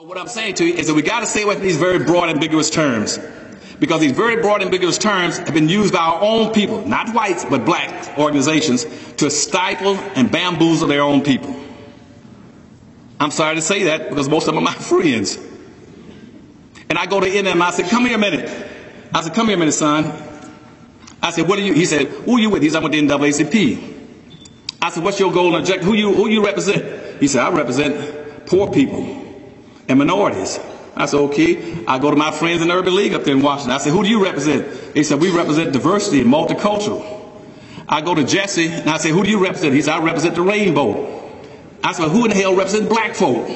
What I'm saying to you is that we got to stay away from these very broad, ambiguous terms. Because these very broad, ambiguous terms have been used by our own people, not whites, but black organizations, to stifle and bamboozle their own people. I'm sorry to say that because most of them are my friends. And I go to them and I said, come here a minute. I said, come here a minute, son. I said, what are you? He said, who are you with? He said, I'm with the NAACP. I said, what's your goal and objective? Who you represent? He said, I represent poor people and minorities. I said, okay. I go to my friends in the Urban League up there in Washington. I said, who do you represent? He said, we represent diversity and multicultural. I go to Jesse and I say, who do you represent? He said, I represent the rainbow. I said, well, who in the hell represents black folk?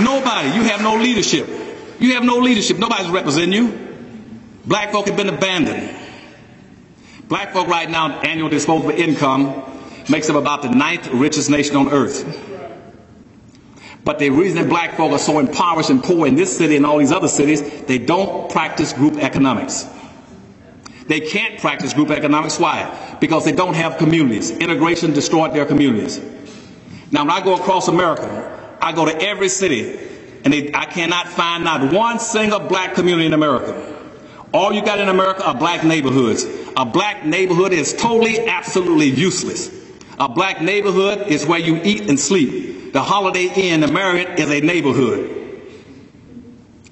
Nobody. You have no leadership. You have no leadership. Nobody's representing you. Black folk have been abandoned. Black folk right now, annual disposable income makes up about the 9th richest nation on earth. But the reason that black folk are so impoverished and poor in this city and all these other cities, they don't practice group economics. They can't practice group economics. Why? Because they don't have communities. Integration destroyed their communities. Now, when I go across America, I go to every city, and I cannot find not one single black community in America. All you got in America are black neighborhoods. A black neighborhood is totally, absolutely useless. A black neighborhood is where you eat and sleep. The Holiday Inn, the Marriott, is a neighborhood.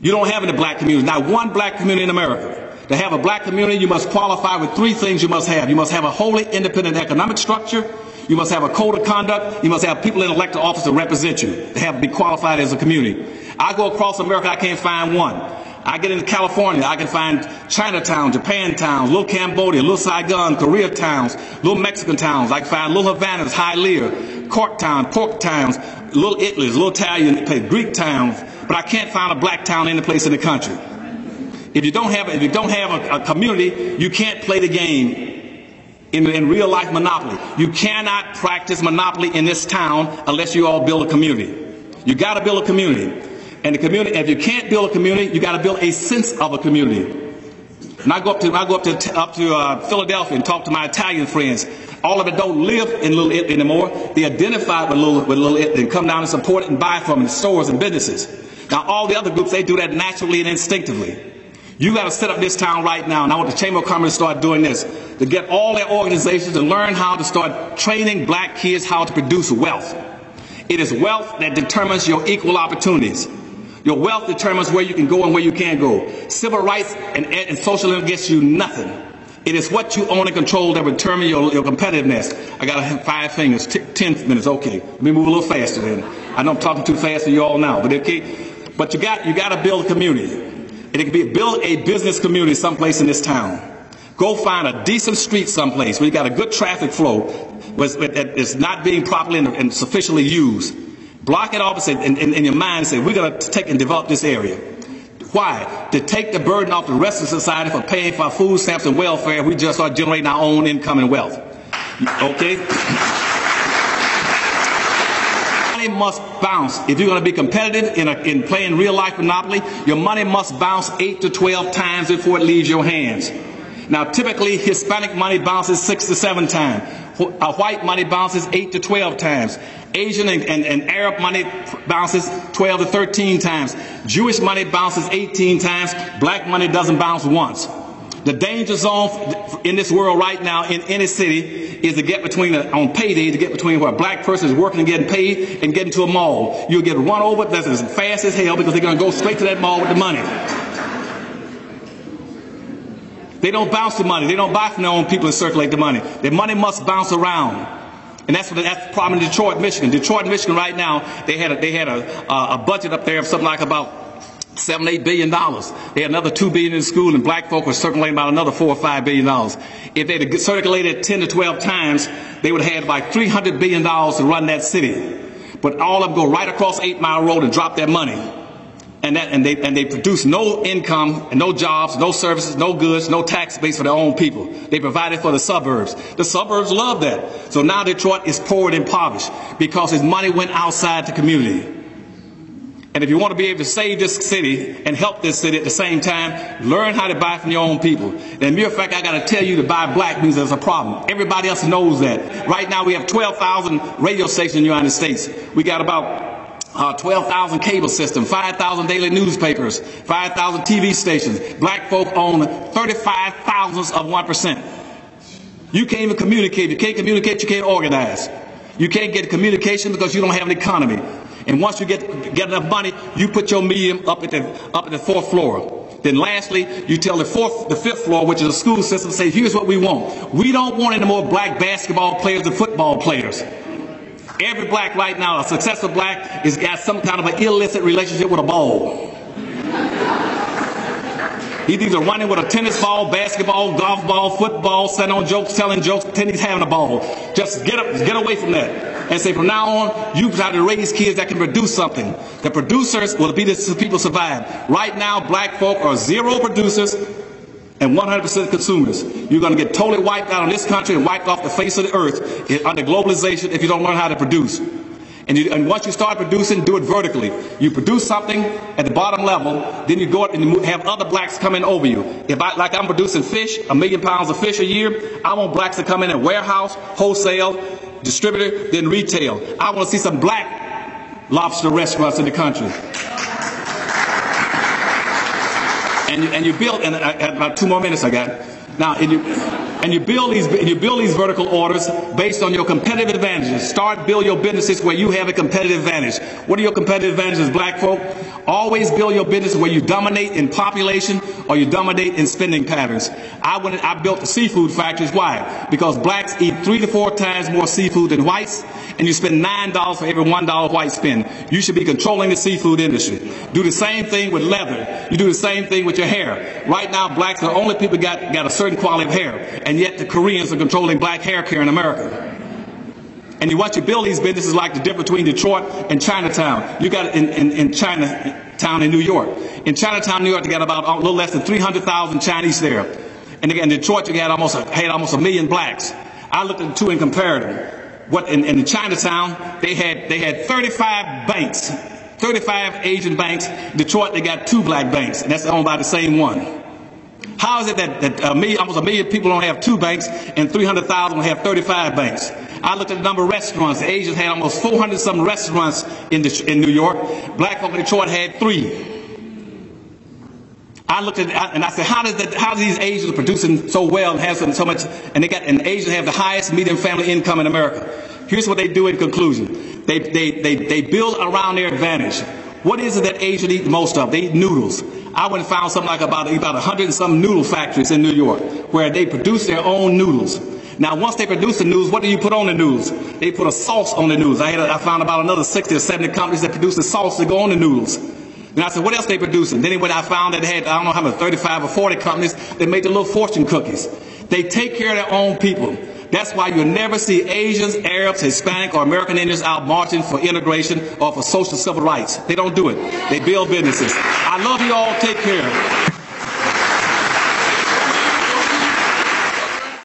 You don't have any black communities. Not one black community in America. To have a black community, you must qualify with 3 things you must have. You must have a wholly independent economic structure. You must have a code of conduct. You must have people in elected office to represent you, to be qualified as a community. I go across America, I can't find one. I get into California, I can find Chinatown, Japan towns, little Cambodia, little Saigon, Korea towns, little Mexican towns. I can find little Havanas, Hialeah, Cork town, pork towns, little Italy's, little Italian, Greek towns. But I can't find a black town any place in the country. If you don't have a community, you can't play the game in real life Monopoly. You cannot practice Monopoly in this town unless you all build a community. You got to build a community. And the community, if you can't build a community, you got to build a sense of a community. And I go up to Philadelphia and talk to my Italian friends. All of them don't live in Little Italy anymore. They identify with Little Italy and come down and support it and buy from it in stores and businesses. Now, all the other groups, they do that naturally and instinctively. You got to set up this town right now, and I want the Chamber of Commerce to start doing this, to get all their organizations to learn how to start training black kids how to produce wealth. It is wealth that determines your equal opportunities. Your wealth determines where you can go and where you can't go. Civil rights and socialism gets you nothing. It is what you own and control that will determine your competitiveness. I got 5 fingers, 10 minutes, okay. Let me move a little faster then. I know I'm talking too fast for you all now, but okay. But you got to build a community. And it can be build a business community someplace in this town. Go find a decent street someplace where you got a good traffic flow, that is not being properly and sufficiently used. Block it off and in your mind and say, we're going to take and develop this area. Why? To take the burden off the rest of society for paying for food stamps and welfare. We just start generating our own income and wealth. Okay? Money must bounce. If you're going to be competitive in playing real life Monopoly, your money must bounce 8 to 12 times before it leaves your hands. Now, typically, Hispanic money bounces 6 to 7 times. White money bounces 8 to 12 times. Asian and Arab money bounces 12 to 13 times. Jewish money bounces 18 times. Black money doesn't bounce once. The danger zone in this world right now in any city is to get on payday, to get between where a black person is working and getting paid and getting to a mall. You'll get run over that's as fast as hell because they're going to go straight to that mall with the money. They don't bounce the money. They don't buy from their own people and circulate the money. Their money must bounce around. And that's the problem in Detroit, Michigan. Detroit, Michigan right now, they had a budget up there of something like about $7 to $8 billion. They had another $2 billion in school, and black folk were circulating about another $4 or $5 billion. If they'd have circulated 10 to 12 times, they would have had like $300 billion to run that city. But all of them go right across 8 Mile Road and drop their money. And they produce no income, and no jobs, no services, no goods, no tax base for their own people. They provide it for the suburbs. The suburbs love that. So now Detroit is poor and impoverished because his money went outside the community. And if you want to be able to save this city and help this city at the same time, learn how to buy from your own people. And mere fact, I got to tell you, to buy black means there's a problem. Everybody else knows that. Right now we have 12,000 radio stations in the United States. We got about 12,000 cable systems, 5,000 daily newspapers, 5,000 TV stations. Black folk own 35 thousandths of 1%. You can't even communicate. You can't communicate, you can't organize. You can't get communication because you don't have an economy. And once you get enough money, you put your medium up at the fourth floor. Then lastly, you tell the fifth floor, which is a school system, say, here's what we want. We don't want any more black basketball players and football players. Every black right now, a successful black, has got some kind of an illicit relationship with a ball. He's either running with a tennis ball, basketball, golf ball, football, telling jokes, pretending he's having a ball. Just get away from that. And say, from now on, you try to raise kids that can produce something. The producers will be the people survive. Right now, black folk are zero producers and 100% consumers. You're going to get totally wiped out in this country and wiped off the face of the earth under globalization if you don't learn how to produce. And once you start producing, do it vertically. You produce something at the bottom level, then you go up and you have other blacks come in over you. Like I'm producing fish, 1 million pounds of fish a year, I want blacks to come in and warehouse, wholesale, distributor, then retail. I want to see some black lobster restaurants in the country. And you build, and about 2 more minutes I got. Now, and you build these vertical orders based on your competitive advantages. Build your businesses where you have a competitive advantage. What are your competitive advantages, black folk? Always build your business where you dominate in population or you dominate in spending patterns. I built the seafood factories. Why? Because blacks eat 3 to 4 times more seafood than whites, and you spend $9 for every $1 whites spend. You should be controlling the seafood industry. Do the same thing with leather. You do the same thing with your hair. Right now, blacks are the only people got a certain quality of hair, and yet the Koreans are controlling black hair care in America. And once you build these businesses, like the difference between Detroit and Chinatown. You got it in Chinatown in New York. In Chinatown, New York, they got about a little less than 300,000 Chinese there. And again, in Detroit, you had almost 1 million blacks. I looked at the two and compared them. In Chinatown, they had 35 banks, 35 Asian banks. Detroit, they got 2 black banks, and that's owned by the same one. How is it that almost 1 million people don't have 2 banks and 300,000 will have 35 banks? I looked at the number of restaurants. The Asians had almost 400-some restaurants in New York. Black folk in Detroit had 3. I looked at and I said, how do these Asians are producing so well and have so much? And Asians have the highest median family income in America. Here's what they do in conclusion. They build around their advantage. What is it that Asians eat most of? They eat noodles. I went and found something like about 100 and some noodle factories in New York where they produce their own noodles. Now, once they produce the noodles, what do you put on the noodles? They put a sauce on the noodles. I found about another 60 or 70 companies that produce the sauce to go on the noodles. And I said, what else they producing? Then when I found that they had, I don't know how many, 35 or 40 companies that made the little fortune cookies. They take care of their own people. That's why you'll never see Asians, Arabs, Hispanic, or American Indians out marching for integration or for social civil rights. They don't do it. They build businesses. I love you all. Take care.